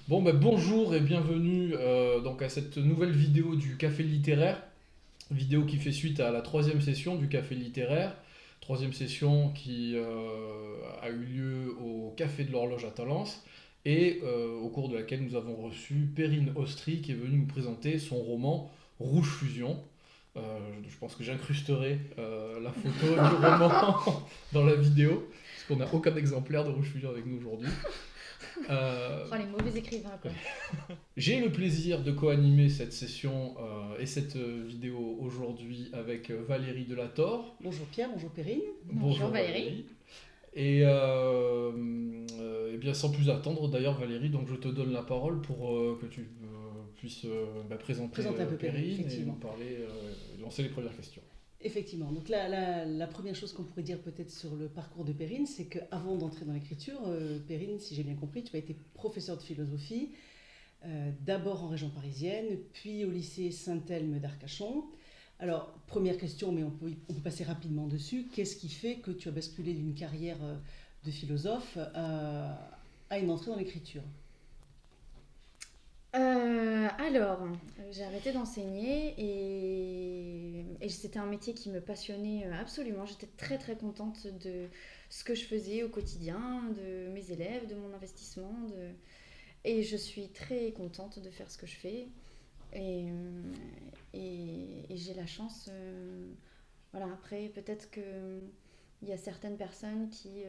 Bon, bonjour et bienvenue donc à cette nouvelle vidéo du Café Littéraire, vidéo qui fait suite à la troisième session du Café Littéraire, troisième session qui a eu lieu au Café de l'Horloge à Talence et au cours de laquelle nous avons reçu Perrine Ostry qui est venue nous présenter son roman Rouge Fusion. Euh, je pense que j'incrusterai la photo du roman dans la vidéo, parce qu'on n'a aucun exemplaire de Rouge Fusion avec nous aujourd'hui. Oh, les mauvais écrivains, quoi. J'ai le plaisir de co-animer cette session et cette vidéo aujourd'hui avec Valérie Delator. Bonjour Pierre, bonjour Perrine. Bonjour Valérie. Et, eh bien sans plus attendre, d'ailleurs Valérie, donc je te donne la parole pour que tu puisses présenter Présenter un peu Perrine, et nous effectivement. parler, lancer les premières questions. Effectivement, donc la première chose qu'on pourrait dire peut-être sur le parcours de Perrine, c'est qu'avant d'entrer dans l'écriture, Perrine, si j'ai bien compris, tu as été professeur de philosophie, d'abord en région parisienne, puis au lycée Saint-Elme d'Arcachon. Alors, première question, mais on peut passer rapidement dessus. Qu'est-ce qui fait que tu as basculé d'une carrière de philosophe à une entrée dans l'écriture? J'ai arrêté d'enseigner et c'était un métier qui me passionnait absolument. J'étais très très contente de ce que je faisais au quotidien, de mes élèves, de mon investissement. Et je suis très contente de faire ce que je fais. Et, et j'ai la chance. Voilà, après, peut-être qu'il y a certaines personnes qui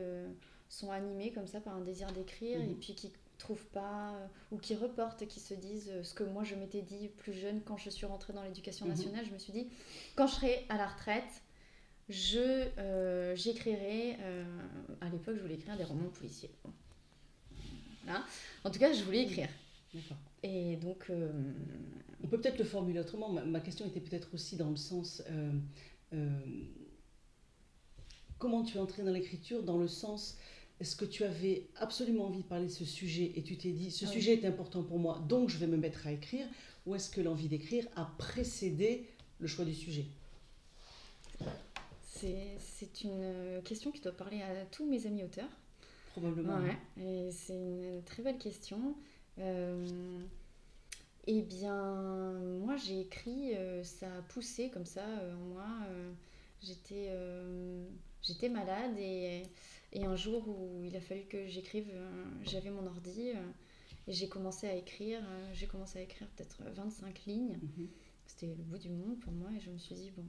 sont animées comme ça par un désir d'écrire et puis qui trouvent pas ou qui reportent, qui se disent ce que moi je m'étais dit plus jeune quand je suis rentrée dans l'éducation nationale. Je me suis dit, quand je serai à la retraite, j'écrirai. À l'époque, je voulais écrire des romans policiers. Bon. Voilà. En tout cas, je voulais écrire. D'accord. Et donc. On peut peut-être le formuler autrement. Ma question était peut-être aussi dans le sens. Comment tu es entrée dans l'écriture, dans le sens. Est-ce que tu avais absolument envie de parler de ce sujet et tu t'es dit ce sujet est important pour moi, donc je vais me mettre à écrire, ou est-ce que l'envie d'écrire a précédé le choix du sujet? C'est une question qui doit parler à tous mes amis auteurs. Probablement. Ouais, et c'est une très belle question. Eh bien, moi j'ai écrit, ça a poussé comme ça en moi. J'étais malade et un jour où il a fallu que j'écrive, j'avais mon ordi et j'ai commencé à écrire. J'ai commencé à écrire peut-être 25 lignes. C'était le bout du monde pour moi et je me suis dit, bon,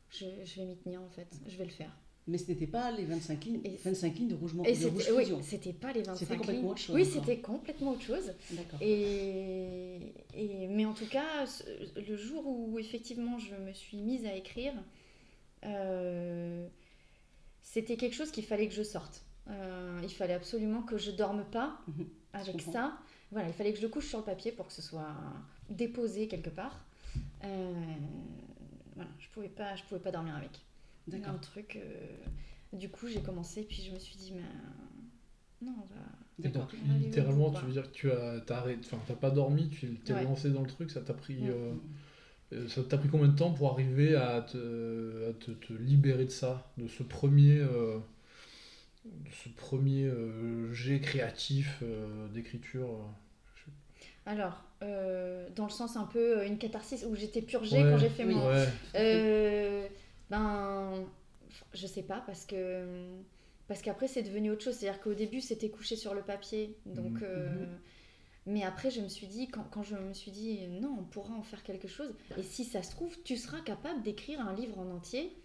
je vais m'y tenir en fait, je vais le faire. Mais ce n'était pas les 25 lignes, 25 lignes de Rouge Oui, Fusion. c'était pas les 25 c'était complètement lignes. autre chose. Oui, encore. c'était complètement autre chose. D'accord. Mais en tout cas, le jour où effectivement je me suis mise à écrire, c'était quelque chose qu'il fallait que je sorte. Il fallait absolument que je dorme pas avec ça. Voilà, il fallait que je le couche sur le papier pour que ce soit déposé quelque part. Voilà, je pouvais pas dormir avec. D'accord. Un truc. Du coup, j'ai commencé, puis je me suis dit, mais non, on va. D'accord. Donc, littéralement, tu veux dire que t'as pas dormi, tu t'es lancé dans le truc, ça t'a pris combien de temps pour arriver à te libérer de ça, de ce premier jet créatif d'écriture Alors, dans le sens un peu une catharsis où j'étais purgée quand j'ai fait mon. Je sais pas parce qu'après c'est devenu autre chose. C'est-à-dire qu'au début c'était couché sur le papier, donc. Mais après je me suis dit quand je me suis dit non, on pourra en faire quelque chose. Et si ça se trouve, tu seras capable d'écrire un livre en entier.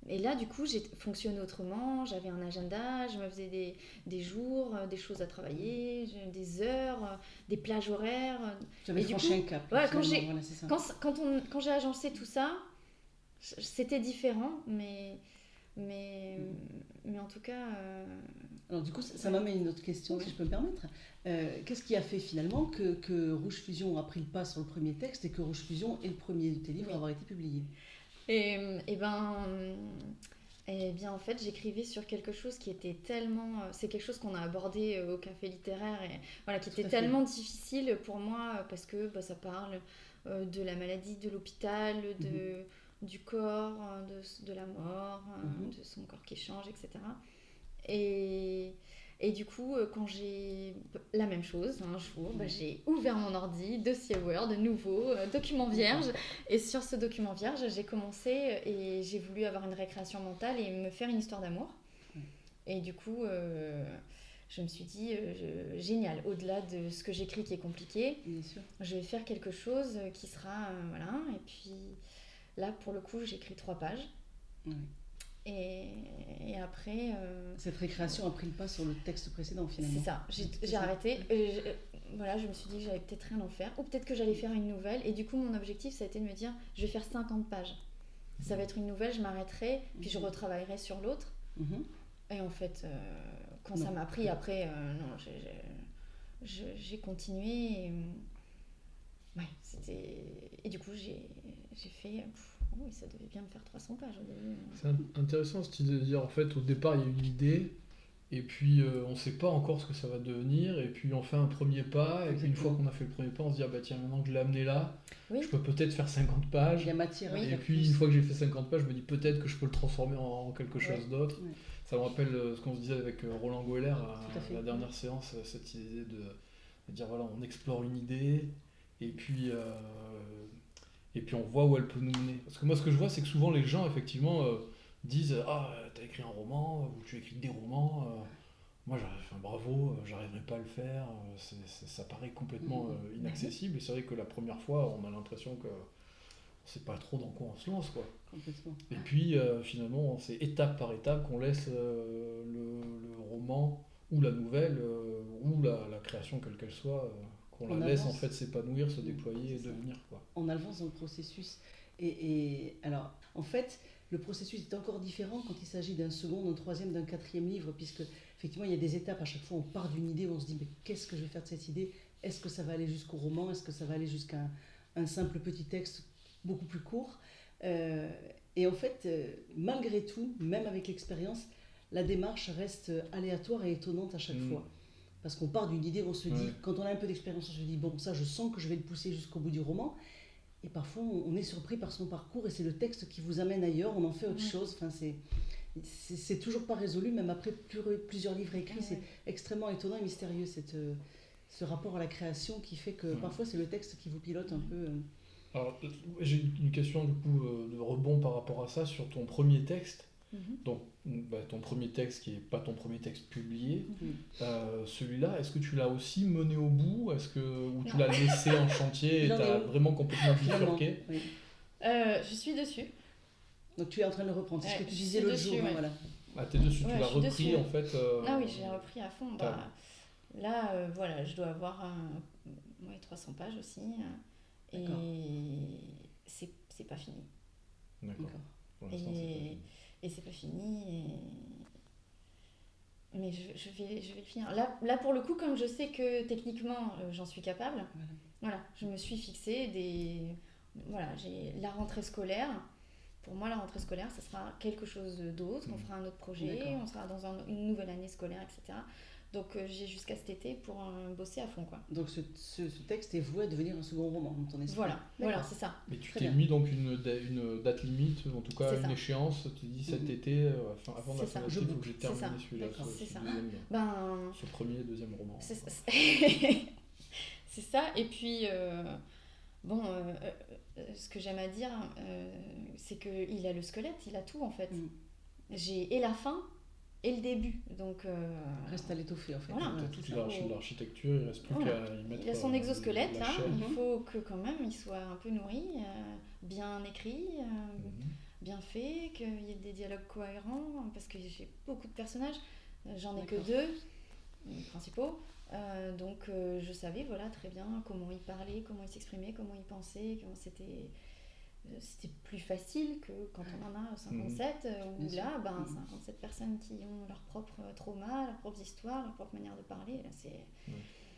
Et là, du coup, j'ai fonctionné autrement. J'avais un agenda, je me faisais des jours, des choses à travailler, des heures, des plages horaires. J'avais franchi un cap. Ouais, quand j'ai agencé tout ça, c'était différent, mais en tout cas. Alors, du coup, ça m'amène une autre question, si je peux me permettre. Qu'est-ce qui a fait finalement que Rouge Fusion a pris le pas sur le premier texte et que Rouge Fusion est le premier de tes livres à avoir été publié? Et bien en fait j'écrivais sur quelque chose qui était tellement c'est quelque chose qu'on a abordé au café littéraire et voilà qui était tellement difficile pour moi parce que ça parle de la maladie, de l'hôpital, du corps, de la mort, de son corps qui change, etc. Et Et du coup, quand j'ai la même chose, un jour, j'ai ouvert mon ordi, dossier Word, nouveau, document vierge. Et sur ce document vierge, j'ai commencé et j'ai voulu avoir une récréation mentale et me faire une histoire d'amour. Et du coup, je me suis dit, génial, au-delà de ce que j'écris qui est compliqué, Bien sûr. je vais faire quelque chose qui sera... voilà. Et puis là, pour le coup, j'ai écrit 3 pages. Oui. Et après... Cette récréation a pris le pas sur le texte précédent, finalement. C'est ça, j'ai arrêté. Voilà, je me suis dit que j'allais peut-être rien en faire, ou peut-être que j'allais faire une nouvelle. Et du coup, mon objectif, ça a été de me dire, je vais faire 50 pages. Ça va être une nouvelle, je m'arrêterai, puis je retravaillerai sur l'autre. Et en fait, quand ça m'a pris, après, non, j'ai continué. Ouais, c'était... Et du coup, j'ai fait... oui, ça devait bien me faire 300 pages au début. C'est intéressant cette idée de dire, en fait, au départ, il y a une idée, et puis on ne sait pas encore ce que ça va devenir, et puis on fait un premier pas, et puis une fois qu'on a fait le premier pas, on se dit, ah bah tiens, maintenant que je l'ai amené là, je peux peut-être faire 50 pages. Il y a matière. Et puis une fois que j'ai fait 50 pages, je me dis peut-être que je peux le transformer en quelque chose d'autre. Ouais. Ça me rappelle ce qu'on se disait avec Roland Goeller à la dernière séance, cette idée de dire voilà, on explore une idée, et puis on voit où elle peut nous mener. Parce que moi, ce que je vois, c'est que souvent les gens, effectivement, disent ah, t'as écrit un roman, ou tu écris des romans, moi, bravo, j'arriverai pas à le faire, ça paraît complètement inaccessible, et c'est vrai que la première fois, on a l'impression que on sait pas trop dans quoi on se lance, quoi. Complètement. Et puis, finalement, c'est étape par étape qu'on laisse le roman, ou la nouvelle, ou la création, quelle qu'elle soit, qu'on la laisse en fait s'épanouir, se déployer et devenir, quoi. On avance dans le processus. Et alors, en fait, le processus est encore différent quand il s'agit d'un second, d'un troisième, d'un quatrième livre, puisque effectivement, il y a des étapes. À chaque fois, on part d'une idée, on se dit, mais qu'est-ce que je vais faire de cette idée ? Est-ce que ça va aller jusqu'au roman ? Est-ce que ça va aller jusqu'à un simple petit texte beaucoup plus court ? Et en fait, malgré tout, même avec l'expérience, la démarche reste aléatoire et étonnante à chaque fois. Parce qu'on part d'une idée, on se dit, quand on a un peu d'expérience, on se dit, bon, ça, je sens que je vais le pousser jusqu'au bout du roman. Et parfois, on est surpris par son parcours et c'est le texte qui vous amène ailleurs, on en fait autre chose. Enfin, c'est toujours pas résolu, même après plusieurs livres écrits. C'est extrêmement étonnant et mystérieux, ce rapport à la création qui fait que parfois, c'est le texte qui vous pilote un peu. Alors, j'ai une question du coup de rebond par rapport à ça sur ton premier texte. Donc, ton premier texte qui n'est pas ton premier texte publié, celui-là, est-ce que tu l'as aussi mené au bout ? Ou tu l'as laissé en chantier et tu as vraiment complètement bifurqué ? Je suis dessus. Donc tu es en train de le reprendre, c'est ce que tu disais l'autre jour. Voilà. Ah, t'es dessus, tu l'as repris dessus. En fait. Ah oui, j'ai repris à fond. Là, voilà, je dois avoir 300 pages aussi. Et c'est pas fini. D'accord. Et c'est pas fini. Mais je vais le finir. Là, pour le coup, comme je sais que techniquement, j'en suis capable, voilà, je me suis fixé j'ai la rentrée scolaire. Pour moi, la rentrée scolaire, ça sera quelque chose d'autre. On fera un autre projet, on sera dans une nouvelle année scolaire, etc. Donc j'ai jusqu'à cet été pour bosser à fond, quoi. Donc ce texte est voué à devenir un second roman dans ton esprit. Voilà, c'est ça. Mais tu t'es mis donc une date limite, en tout cas une écchance, tu dis cet été, avant la fin de l'été, il faut que j'ai terminé celui-là, ce premier et deuxième roman. C'est ça, et puis ce que j'aime à dire, c'est qu'il a le squelette, il a tout en fait. J'ai et la fin et le début, donc reste à l'étoffer en fait. Voilà, toute l'architecture, il reste plus qu'à y mettre. Il a son exosquelette là, il faut que quand même il soit un peu nourri, bien écrit, bien fait, qu'il y ait des dialogues cohérents, parce que j'ai beaucoup de personnages, j'en ai que 2 principaux, donc je savais très bien comment il parlait, comment il s'exprimait, comment il pensait, c'était plus facile que quand on en a 57, où là, 57 personnes qui ont leur propre trauma, leurs propres histoires, leur propre manière de parler. Là,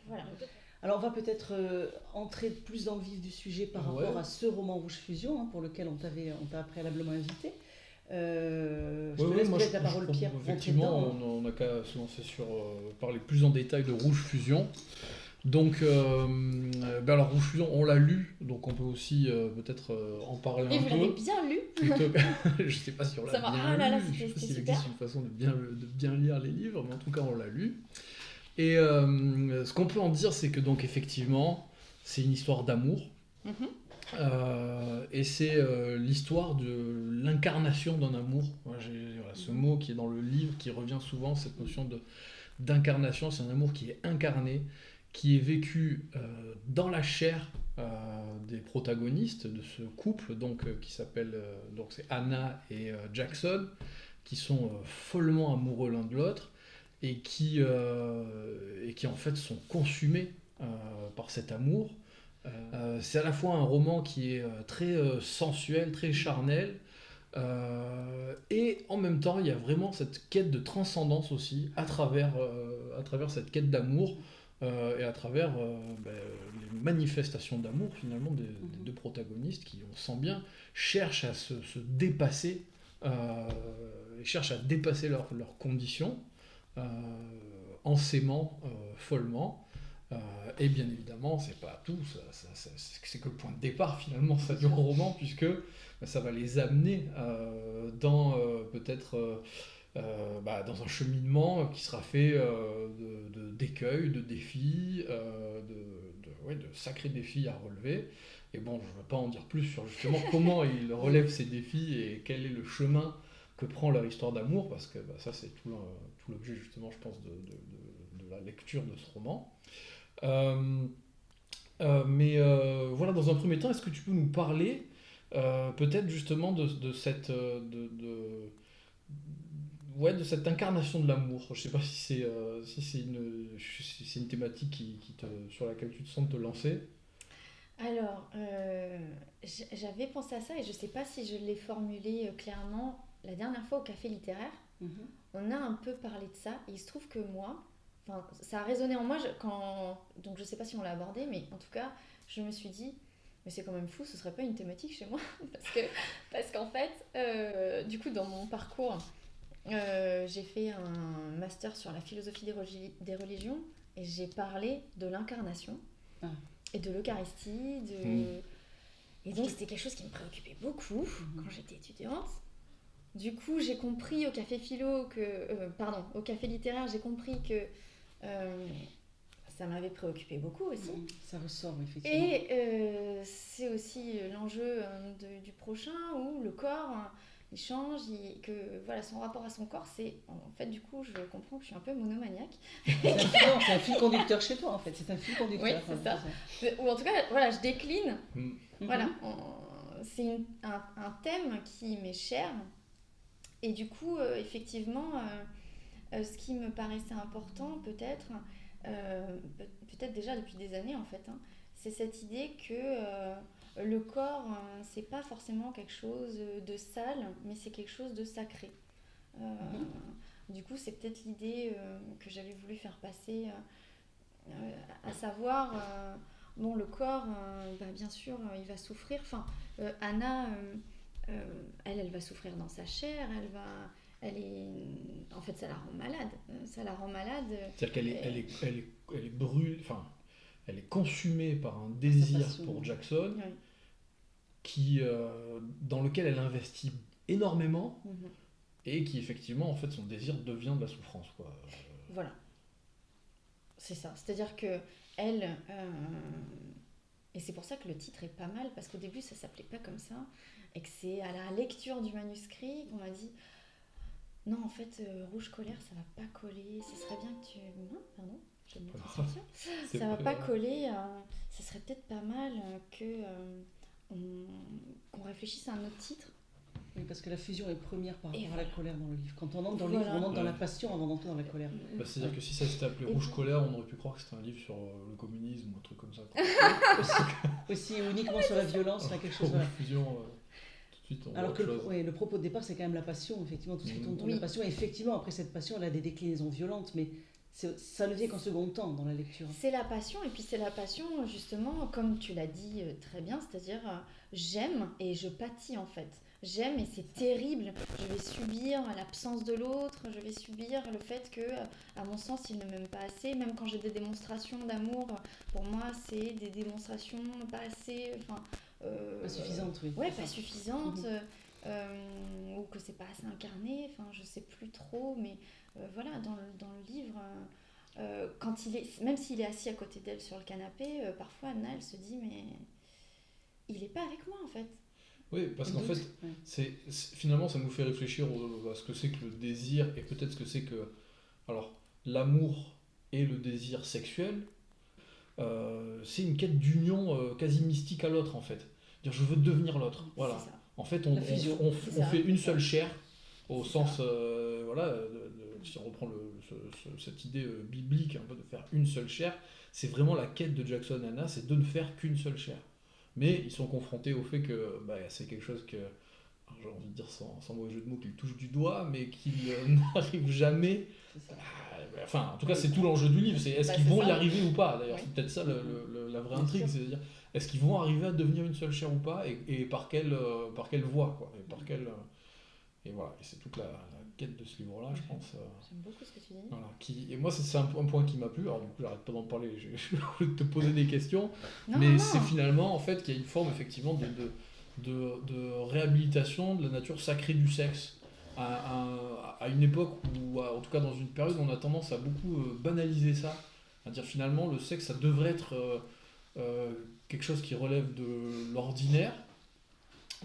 voilà. Alors, on va peut-être entrer plus dans le vif du sujet par rapport à ce roman Rouge Fusion, pour lequel on t'a préalablement invité. Je te laisse peut-être la parole, Pierre. Effectivement, on n'a qu'à se lancer parler plus en détail de Rouge Fusion. Donc, alors Rouge Fusion, on l'a lu, donc on peut aussi peut-être en parler Et un vous peu. l'avez bien lu. Je sais pas si on l'a Ça va. bien Ah là là, lu, je sais c'était pas s'il super. existe une façon de bien lire les livres, mais en tout cas on l'a lu. Et ce qu'on peut en dire, c'est que donc effectivement, c'est une histoire d'amour. Mhm. Et c'est l'histoire de l'incarnation d'un amour. Voilà, ce mot qui est dans le livre, qui revient souvent, cette notion d'incarnation, c'est un amour qui est incarné, qui est vécu dans la chair des protagonistes de ce couple, donc qui s'appelle donc c'est Anna et Jackson, qui sont follement amoureux l'un de l'autre et qui en fait sont consumés par cet amour. C'est à la fois un roman qui est très sensuel, très charnel, et en même temps, il y a vraiment cette quête de transcendance aussi à travers cette quête d'amour et à travers les manifestations d'amour finalement des deux protagonistes qui, on sent bien, cherchent à se dépasser et cherchent à dépasser leurs conditions en s'aimant follement. Et bien évidemment, c'est pas tout, c'est que le point de départ finalement ça du roman, puisque ça va les amener dans peut-être dans un cheminement qui sera fait d'écueils, de défis, de sacrés défis à relever. Et bon, je ne vais pas en dire plus sur justement comment ils relèvent ces défis et quel est le chemin que prend leur histoire d'amour, parce que ça c'est tout l'objet justement, je pense, de la lecture de ce roman. Mais voilà, dans un premier temps, est-ce que tu peux nous parler peut-être justement de cette de cette incarnation de l'amour? Je sais pas si c'est une thématique sur laquelle tu te sens te lancer. Alors, j'avais pensé à ça et je sais pas si je l'ai formulé clairement la dernière fois au café littéraire. Mhm. On a un peu parlé de ça et il se trouve que moi, enfin, ça a résonné en moi donc je sais pas si on l'a abordé, mais en tout cas, je me suis dit, mais c'est quand même fou, ce serait pas une thématique chez moi parce qu'en fait, du coup, dans mon parcours, j'ai fait un master sur la philosophie des religions et j'ai parlé de l'incarnation Ah. et de l'Eucharistie, et donc c'était quelque chose qui me préoccupait beaucoup quand j'étais étudiante. Du coup, j'ai compris au café au café littéraire, j'ai compris que ça m'avait préoccupé beaucoup aussi. Ça ressort effectivement. Et c'est aussi l'enjeu du prochain où le corps il change, que voilà, son rapport à son corps, c'est en fait du coup je comprends que je suis un peu monomaniaque. C'est un fil conducteur chez toi en fait, c'est un fil conducteur. Oui, c'est ça. Ou en tout cas, voilà, je décline. Voilà, c'est un thème qui m'est cher. Et du coup, effectivement, ce qui me paraissait important, peut-être déjà depuis des années en fait, c'est cette idée que le corps, c'est pas forcément quelque chose de sale, mais c'est quelque chose de sacré. Du coup, c'est peut-être l'idée que j'avais voulu faire passer, à savoir, bon, le corps, bien sûr, il va souffrir. Enfin, Anna, elle va souffrir dans sa chair, en fait, ça la rend malade. C'est-à-dire qu'elle est brûlée, enfin, elle est consumée par un désir pour Jackson, oui. Dans lequel elle investit énormément, et qui effectivement, en fait, son désir devient de la souffrance, quoi. Voilà. C'est ça. C'est-à-dire que elle, et c'est pour ça que le titre est pas mal, parce qu'au début, ça s'appelait pas comme ça, et que c'est à la lecture du manuscrit qu'on m'a dit non, en fait, rouge colère, ça va pas coller. Ce serait bien que tu. Non, pardon, je vais me mettre en situation. Ça va pas coller. Ce serait peut-être pas mal qu'on réfléchisse à un autre titre. Oui, parce que la fusion est première par rapport à la colère dans le livre. Quand on entre dans le livre, on entre dans la passion avant d'entrer dans la colère. C'est-à-dire que si ça s'était appelé Rouge colère, on aurait pu croire que c'était un livre sur le communisme ou un truc comme ça. Aussi, uniquement sur la violence, quelque chose. Voilà. Fusion, alors que le propos de départ, c'est quand même la passion, effectivement, tout ce qui tourne autour de la passion. Et effectivement, après cette passion, elle a des déclinaisons violentes, mais ça ne vient qu'en second temps dans la lecture. C'est la passion, et puis c'est la passion, justement, comme tu l'as dit très bien, c'est-à-dire j'aime et je pâtis, en fait. j'aime et c'est terrible. Je vais subir l'absence de l'autre, je vais subir le fait que, à mon sens, il ne m'aime pas assez. Même quand j'ai des démonstrations d'amour, pour moi, c'est des démonstrations pas assez... Pas suffisante, oui. Ouais, pas suffisantes. Ou que c'est pas assez incarné, enfin je sais plus trop, mais voilà, dans le livre, quand même s'il est assis à côté d'elle sur le canapé, parfois Anna elle se dit mais il est pas avec moi en fait. Oui, parce qu'en fait, finalement ça nous fait réfléchir à ce que c'est que le désir et peut-être ce que c'est que... Alors, l'amour et le désir sexuel, c'est une quête d'union quasi mystique à l'autre en fait. Dire je veux devenir l'autre, voilà. C'est ça. En fait, fusion. on fait une seule chair, au C'est sens, ça. voilà, si on reprend cette idée biblique, un peu de faire une seule chair, c'est vraiment la quête de Jackson et Anna, c'est de ne faire qu'une seule chair. Mais ils sont confrontés au fait que c'est quelque chose que, alors, j'ai envie de dire sans mauvais jeu de mots, qu'ils touchent du doigt, mais qu'ils n'arrivent jamais. C'est ça. Enfin, en tout cas, c'est tout l'enjeu du livre, c'est est-ce qu'ils c'est vont ça. y arriver ou pas. D'ailleurs, Oui. c'est peut-être ça la vraie Bien intrigue, sûr. c'est-à-dire est-ce qu'ils vont arriver à devenir une seule chair ou pas, et par quelle voie, quoi, et par quelle, et voilà, et c'est toute la quête de ce livre-là, je pense. J'aime beaucoup ce que tu dis. Voilà, et moi, c'est un point qui m'a plu. Alors du coup, j'arrête pas d'en parler. Je voulais te poser des questions, mais c'est finalement en fait qu'il y a une forme effectivement de réhabilitation de la nature sacrée du sexe à une époque où, en tout cas dans une période, on a tendance à beaucoup banaliser ça, à dire finalement le sexe, ça devrait être quelque chose qui relève de l'ordinaire.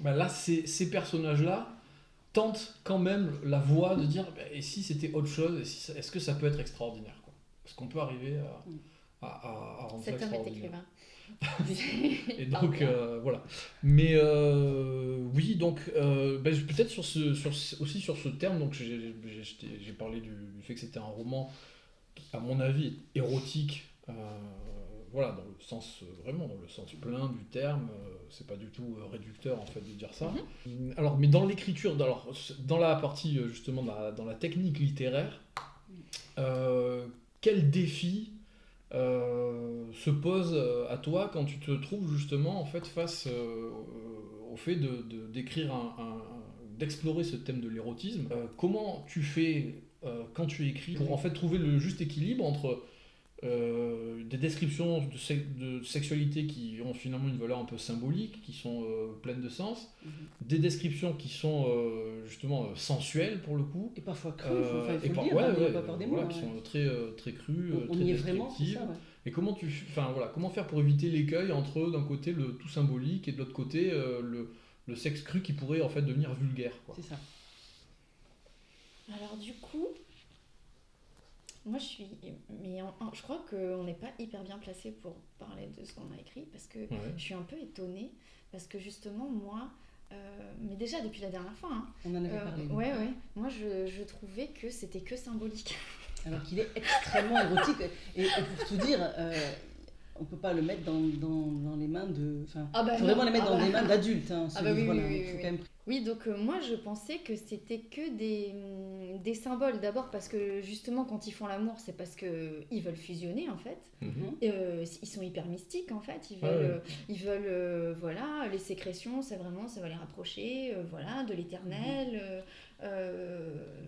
Là, ces personnages-là tentent quand même la voie de dire et si c'était autre chose, est-ce que ça peut être extraordinaire, quoi. Est-ce qu'on peut arriver à rendre ça Cet homme est extraordinaire. écrivain. Et donc voilà. Mais oui, donc peut-être aussi sur ce terme, donc j'ai parlé du fait que c'était un roman qui, à mon avis, est érotique. Voilà, dans le sens vraiment dans le sens plein du terme, c'est pas du tout réducteur en fait de dire ça. Alors, mais dans l'écriture, dans la partie justement dans la technique littéraire, quel défi se pose à toi quand tu te trouves justement en fait face au fait d'écrire d'explorer ce thème de l'érotisme. Comment tu fais quand tu écris pour en fait trouver le juste équilibre entre des descriptions de sexualité qui ont finalement une valeur un peu symbolique, qui sont pleines de sens, des descriptions qui sont justement sensuelles pour le coup, et parfois crues, il faut le dire, pas par des mots, qui sont très très crues, on très y est vraiment, c'est descriptives. ça, ouais. Et comment comment faire pour éviter l'écueil entre d'un côté le tout symbolique et de l'autre côté le sexe cru qui pourrait en fait devenir vulgaire, quoi. C'est ça. Alors du coup, moi je crois qu'on n'est pas hyper bien placé pour parler de ce qu'on a écrit parce que je suis un peu étonnée parce que justement moi, mais déjà depuis la dernière fois, on en avait parlé. Moi je trouvais que c'était que symbolique. Alors qu'il est extrêmement érotique et pour tout dire, on peut pas le mettre dans les mains de, faut vraiment les mettre dans des mains d'adultes, ce livre-là. Quand même... Oui, donc moi je pensais que c'était que des symboles. D'abord parce que justement quand ils font l'amour, c'est parce qu'ils veulent fusionner en fait. Ils sont hyper mystiques en fait. Ils veulent voilà, les sécrétions, ça va les rapprocher voilà, de l'éternel.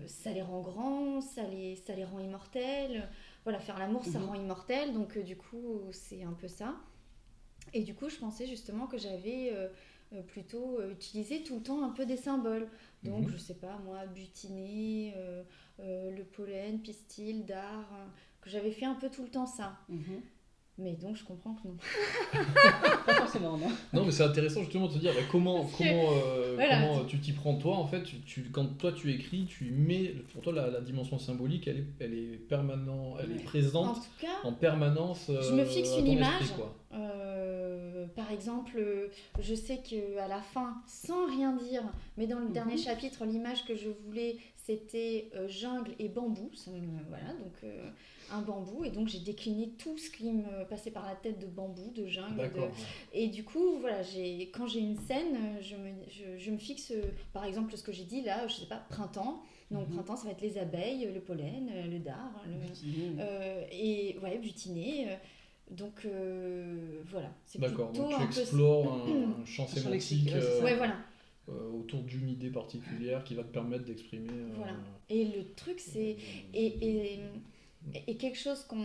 Ça les rend grands, ça les rend immortels. Voilà, faire l'amour, ça rend immortel. Donc du coup, c'est un peu ça. Et du coup, je pensais justement que j'avais... plutôt utiliser tout le temps un peu des symboles. Donc, je sais pas, moi, butiner, le pollen, pistil, dard, que j'avais fait un peu tout le temps ça. Mais donc, je comprends que non. Pas forcément, non. Non, mais c'est intéressant justement de se dire comment tu t'y prends toi, en fait, quand toi tu écris, tu mets, pour toi la dimension symbolique, elle est permanente, elle est présente en tout cas, en permanence. Je me fixe une image. Esprit, quoi. Par exemple, je sais qu'à la fin, sans rien dire, mais dans le dernier chapitre, l'image que je voulais, c'était jungle et bambou. Voilà, donc un bambou. Et donc, j'ai décliné tout ce qui me passait par la tête de bambou, de jungle. Et du coup, voilà, quand j'ai une scène, je me fixe, par exemple, ce que j'ai dit là, je sais pas, printemps. Donc, printemps, ça va être les abeilles, le pollen, le dard, et ouais, butiner. Donc voilà, c'est d'accord, plutôt donc tu un peu... explores un champ sémantique. Ouais, voilà. autour d'une idée particulière qui va te permettre d'exprimer. Voilà. Et le truc, c'est. Et quelque chose qu'on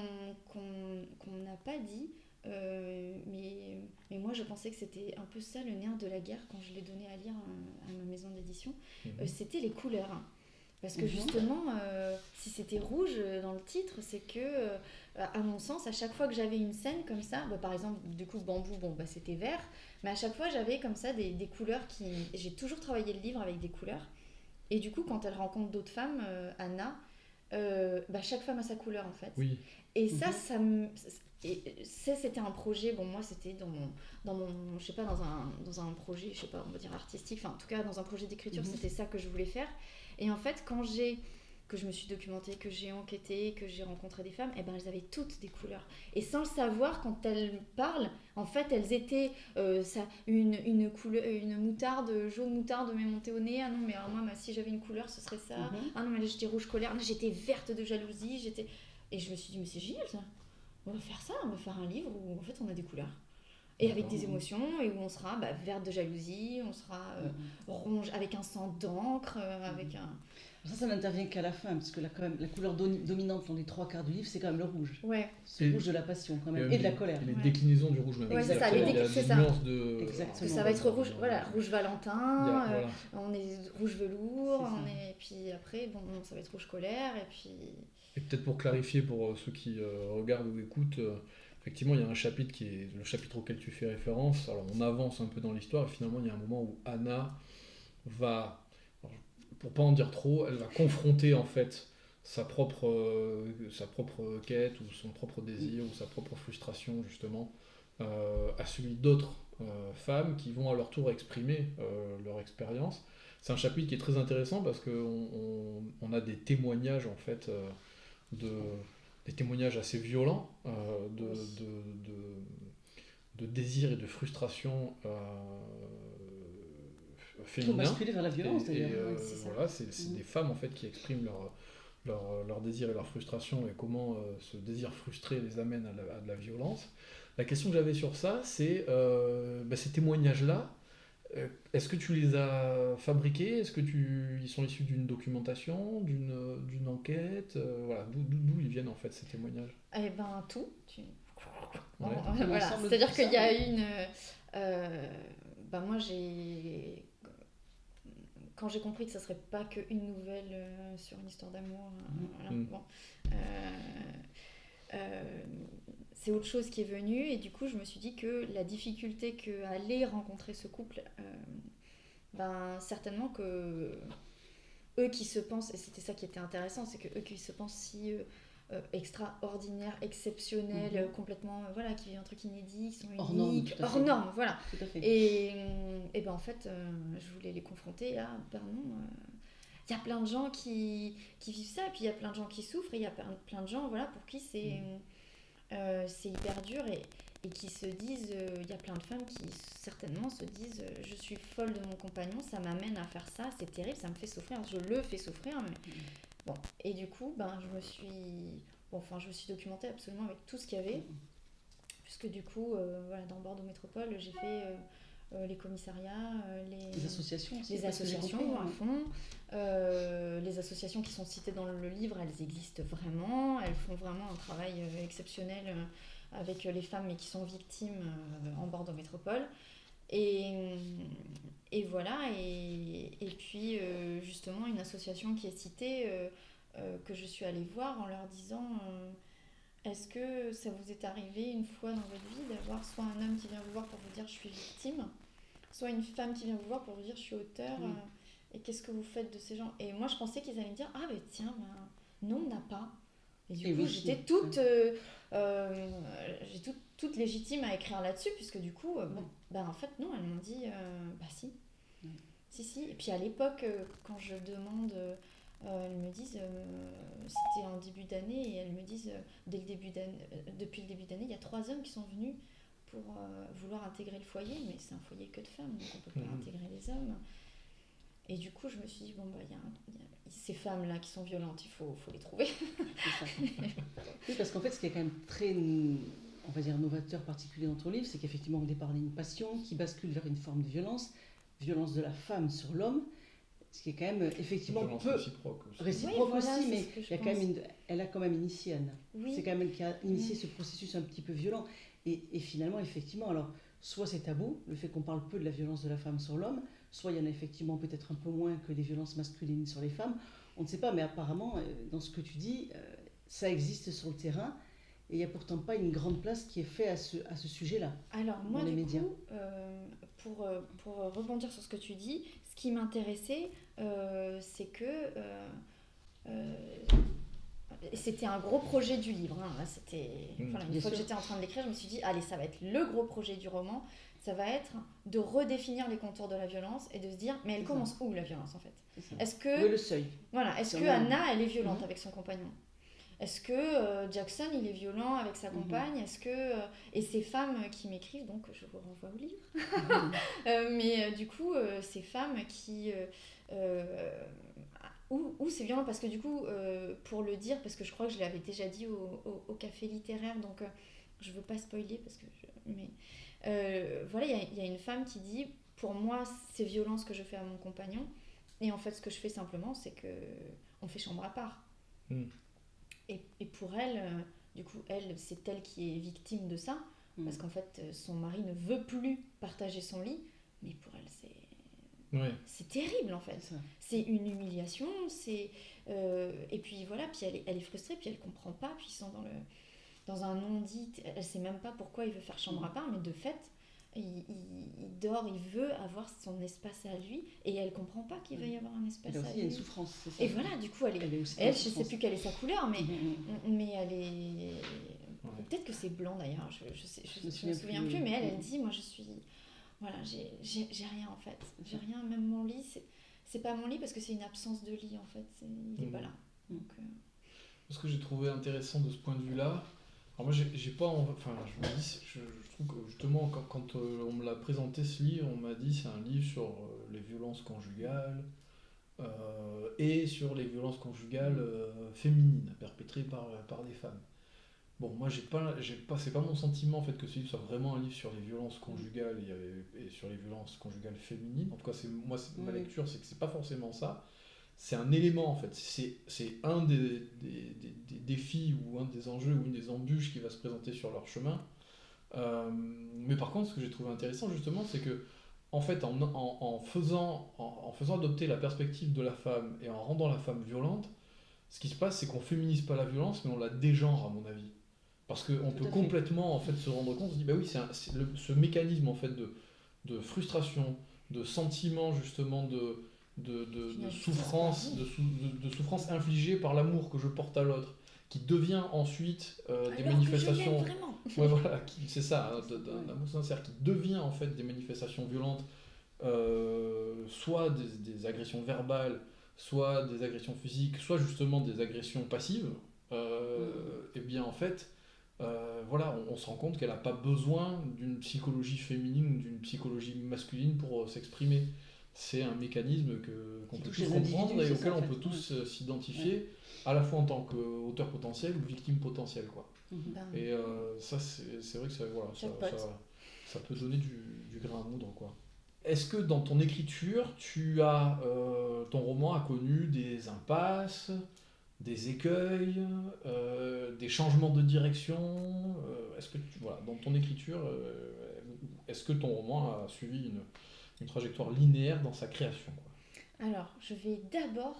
n'a pas dit, mais moi je pensais que c'était un peu ça le nerf de la guerre quand je l'ai donné à lire à ma maison d'édition, c'était les couleurs. Parce que justement, si c'était rouge dans le titre, c'est que, à mon sens, à chaque fois que j'avais une scène comme ça, par exemple, du coup, bambou, c'était vert, mais à chaque fois j'avais comme ça des couleurs qui. J'ai toujours travaillé le livre avec des couleurs, et du coup, quand elle rencontre d'autres femmes, Anna, chaque femme a sa couleur en fait. Oui. Et ça c'était un projet, moi c'était dans mon je sais pas, dans un projet, je sais pas, on va dire artistique, enfin en tout cas dans un projet d'écriture, c'était ça que je voulais faire. Et en fait que je me suis documentée, que j'ai enquêté, que j'ai rencontré des femmes, elles avaient toutes des couleurs. Et sans le savoir, quand elles parlent, en fait, elles étaient une moutarde, jaune moutarde m'est montée au nez. Ah non, mais alors moi, si j'avais une couleur, ce serait ça. Ah non, mais là, j'étais rouge colère. Là, j'étais verte de jalousie. Et je me suis dit, mais c'est génial ça. On va faire ça, on va faire un livre où en fait, on a des couleurs. Et avec des émotions, et où on sera verte de jalousie, on sera rouge avec un sang d'encre, avec un... Ça n'intervient qu'à la fin, parce que là, quand même, la couleur dominante dans les 3 quarts du livre, c'est quand même le rouge. Ouais. C'est le rouge de la passion, quand même, et de la colère. Et les déclinaisons du rouge même. Ouais, c'est ça, il y a des nuances de... Exactement. Ça va être rouge, rouge Valentin, on est rouge velours, et puis après, ça va être rouge colère, et puis... Et peut-être pour clarifier pour ceux qui regardent ou écoutent, effectivement, il y a un chapitre qui est le chapitre auquel tu fais référence. Alors, on avance un peu dans l'histoire, et finalement, il y a un moment où Anna va... Pour pas en dire trop, elle va confronter en fait sa propre quête ou son propre désir ou sa propre frustration justement à celui d'autres femmes qui vont à leur tour exprimer leur expérience. C'est un chapitre qui est très intéressant parce qu'on a des témoignages en fait des témoignages assez violents de désir et de frustration féminin. Basculer vers la violence d'ailleurs. C'est des femmes en fait qui expriment leur désir et leur frustration et comment ce désir frustré les amène à de la violence. La question que j'avais sur ça, c'est ces témoignages-là, est-ce que tu les as fabriqués? Est-ce que ils sont issus d'une documentation, d'une enquête? D'où ils viennent en fait ces témoignages? Eh ben tout. C'est-à-dire qu'il y a une... moi quand j'ai compris que ça serait pas qu'une nouvelle sur une histoire d'amour, c'est autre chose qui est venu, et du coup je me suis dit que la difficulté qu'allait rencontrer ce couple, certainement que eux qui se pensent, et c'était ça qui était intéressant, c'est que eux qui se pensent si extraordinaires, exceptionnels, complètement, qui vivent un truc inédit, qui sont uniques, hors normes, voilà. Tout à fait. Et en fait, je voulais les confronter à, non, il y a plein de gens qui vivent ça, et puis il y a plein de gens qui souffrent, et il y a plein de gens pour qui c'est hyper dur, et qui se disent, il y a plein de femmes qui certainement se disent, je suis folle de mon compagnon, ça m'amène à faire ça, c'est terrible, ça me fait souffrir, je le fais souffrir, mais... Bon, et du coup, je me suis documentée absolument avec tout ce qu'il y avait, puisque du coup, dans Bordeaux Métropole, j'ai fait les commissariats, les associations aussi, les associations à fond, les associations qui sont citées dans le livre, elles existent vraiment, elles font vraiment un travail exceptionnel avec les femmes mais qui sont victimes en Bordeaux Métropole. Et voilà, et puis justement une association qui est citée, que je suis allée voir en leur disant est-ce que ça vous est arrivé une fois dans votre vie d'avoir soit un homme qui vient vous voir pour vous dire je suis victime, soit une femme qui vient vous voir pour vous dire je suis auteur, et qu'est-ce que vous faites de ces gens? Et moi je pensais qu'ils allaient me dire non, on n'a pas. Et du coup j'étais toute légitime à écrire là-dessus, puisque du coup en fait non, elles m'ont dit si. Et puis à l'époque quand je demande, elles me disent c'était en début d'année, et elles me disent depuis le début d'année il y a 3 hommes qui sont venus pour vouloir intégrer le foyer, mais c'est un foyer que de femmes, donc on peut pas intégrer les hommes. Et du coup je me suis dit il y a ces femmes là qui sont violentes, il faut les trouver. Oui, parce qu'en fait ce qui est quand même très, on va dire, novateur, particulier dans ton livre, c'est qu'effectivement au départ on a une passion qui bascule vers une forme de violence, violence de la femme sur l'homme, ce qui est quand même effectivement Violence peu réciproque aussi. réciproque Oui, voilà, aussi, c'est mais ce que je il y a quand pense. même elle a quand même initié Anna. Oui. C'est quand même elle qui a initié ce processus un petit peu violent. Et finalement, effectivement, alors, soit c'est tabou, le fait qu'on parle peu de la violence de la femme sur l'homme, soit il y en a effectivement peut-être un peu moins que les violences masculines sur les femmes. On ne sait pas, mais apparemment, dans ce que tu dis, ça existe sur le terrain. Et il n'y a pourtant pas une grande place qui est faite à ce sujet-là. Alors moi Dans les du médias. coup, pour rebondir sur ce que tu dis, ce qui m'intéressait, c'est que c'était un gros projet du livre. Hein. Là, c'était, voilà, une Bien fois que sûr. j'étais en train de l'écrire, je me suis dit, allez, ça va être le gros projet du roman. Ça va être de redéfinir les contours de la violence et de se dire, mais elle C'est commence où la violence en fait? C'est ça. Est-ce Où est que, le seuil? voilà, est-ce Si que on a- Anna, elle est violente Mhm. avec son compagnon? Est-ce que Jackson, il est violent avec sa compagne? Est-ce que et ces femmes qui m'écrivent, donc je vous renvoie au livre. Mais du coup, ces femmes qui où c'est violent parce que du coup, pour le dire, parce que je crois que je l'avais déjà dit au café littéraire, donc je veux pas spoiler parce que mais voilà, il y a une femme qui dit, pour moi, c'est violent ce que je fais à mon compagnon, et en fait, ce que je fais simplement, c'est que on fait chambre à part. Mm. Et pour elle, du coup, elle, c'est elle qui est victime de ça, parce qu'en fait, son mari ne veut plus partager son lit, mais pour elle, Ouais. c'est terrible en fait. C'est ça. C'est une humiliation, et puis voilà, puis elle est frustrée, puis elle comprend pas, puis ils sont dans un non-dit, elle sait même pas pourquoi il veut faire chambre à part, mais de fait, il dort, il veut avoir son espace à lui, et elle comprend pas qu'il va y avoir un espace Là à aussi, il y a lui. une souffrance. C'est ça. Et voilà, du coup, elle, est aussi dans je la sais souffrance. plus quelle est sa couleur, mais, Mhm. mais elle est... Ouais. Peut-être que c'est blanc d'ailleurs, je me me souviens souviens plus, plus, mais elle oui. dit, moi je suis... Voilà, j'ai rien en fait. J'ai rien, même mon lit, c'est pas mon lit parce que c'est une absence de lit en fait. Il est pas là. Donc, Ce que j'ai trouvé intéressant de ce point de vue-là, alors moi j'ai pas, enfin je me dis, je trouve que justement quand on me l'a présenté ce livre, on m'a dit c'est un livre sur les violences conjugales et sur les violences conjugales féminines perpétrées par des femmes. Bon, moi c'est pas mon sentiment en fait que ce livre soit vraiment un livre sur les violences conjugales et sur les violences conjugales féminines. En tout cas, ma lecture, c'est que c'est pas forcément ça. C'est un élément en fait. C'est un des défis ou un des enjeux ou une des embûches qui va se présenter sur leur chemin. Mais par contre, ce que j'ai trouvé intéressant justement, c'est que en fait, en faisant adopter la perspective de la femme et en rendant la femme violente, ce qui se passe, c'est qu'on féminise pas la violence, mais on la dégenre à mon avis. Parce qu'on peut à fait. complètement en fait se rendre compte, on se dit bah oui, ce mécanisme en fait de frustration, de sentiment justement de souffrance, de souffrance infligée par l'amour que je porte à l'autre, qui devient ensuite des manifestations. Que je l'aime vraiment. Ouais, voilà, c'est ça, hein, d'un amour sincère, qui devient en fait des manifestations violentes, soit des agressions verbales, soit des agressions physiques, soit justement des agressions passives. Et bien en fait, voilà, on se rend compte qu'elle n'a pas besoin d'une psychologie féminine ou d'une psychologie masculine pour s'exprimer. C'est un mécanisme qu'on Qui peut touche tous les comprendre individus, et c'est auquel ça, en on fait. peut tous s'identifier, à la fois en tant qu'auteur potentiel ou victime potentielle, quoi. Ben, Et ça, c'est vrai que voilà, Jackpot. ça peut donner du grain à moudre, quoi. Est-ce que dans ton écriture, ton roman a connu des impasses, des écueils, des changements de direction? Est-ce que voilà, dans ton écriture, est-ce que ton roman a suivi une trajectoire linéaire dans sa création, quoi? Alors, je vais d'abord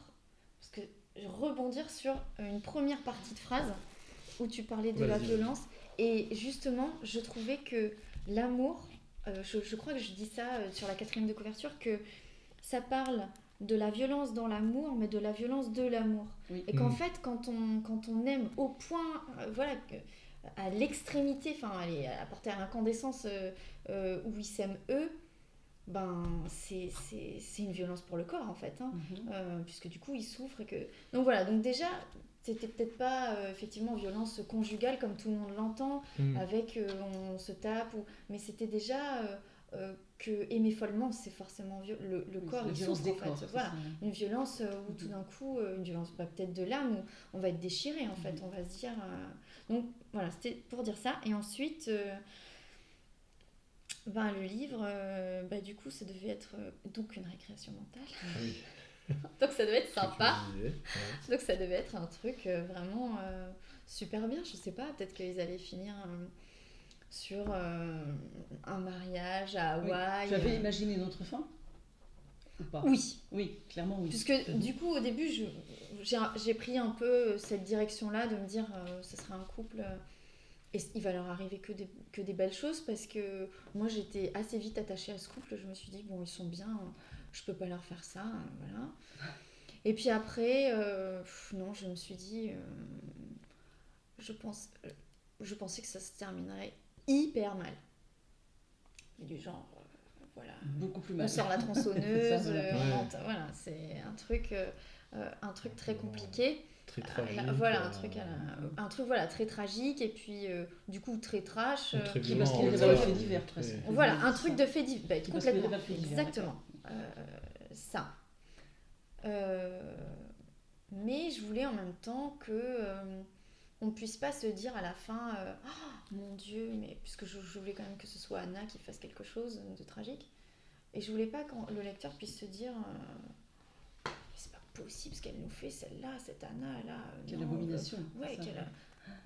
rebondir sur une première partie de phrase où tu parlais de la Vas-y. violence. Et justement, je trouvais que l'amour, je crois que je dis ça sur la 4e de couverture, que ça parle de la violence dans l'amour, mais de la violence de l'amour. Oui. Et qu'en fait, quand on aime au point, voilà, à l'extrémité, enfin, à porter à l'incandescence où ils s'aiment eux, ben c'est une violence pour le corps en fait, hein. Puisque du coup ils souffrent et que... Donc voilà, donc déjà c'était peut-être pas effectivement violence conjugale comme tout le monde l'entend, avec on se tape, mais c'était déjà que aimer follement c'est forcément le corps la il violence souffre des en corps, fait. c'est Voilà, ça. une violence où tout d'un coup, une violence peut-être de l'âme, où on va être déchiré en fait, on va se dire... Donc voilà, c'était pour dire ça. Et ensuite... Ben, le livre, du coup, ça devait être donc une récréation mentale. Oui. Donc ça devait être Ce que tu sympa. disais, ouais. Donc ça devait être un truc vraiment super bien. Je sais pas, peut-être qu'ils allaient finir sur un mariage à Oui. Hawaï. Tu avais imaginé une autre fin ou pas? Oui, Oui, clairement oui. puisque du coup au début j'ai pris un peu cette direction-là de me dire ce sera un couple et il va leur arriver que des belles choses parce que moi j'étais assez vite attachée à ce couple. Je me suis dit bon ils sont bien, je peux pas leur faire ça, voilà. Et puis après non je me suis dit je pensais que ça se terminerait hyper mal. Et du genre voilà. Beaucoup plus On mal. sort la tronçonneuse, Ça, voilà. on Ouais. rentre, voilà, c'est un truc très compliqué. Très tragique. Voilà, un truc voilà, très tragique et puis du coup très trash. Très Qui violent, parce qu'il ouais, révèle le ouais. fait divers Très- presque. Voilà, un truc de fait divers, Qui parce qu'il complètement, révèle le fait divers, exactement. Ça. Mais je voulais en même temps que on puisse pas se dire à la fin oh, mon Dieu, mais puisque je voulais quand même que ce soit Anna qui fasse quelque chose de tragique. Et je voulais pas que le lecteur puisse se dire mais c'est pas possible ce qu'elle nous fait celle-là, cette Anna là. Quelle non, abomination. ouais, c'est ça.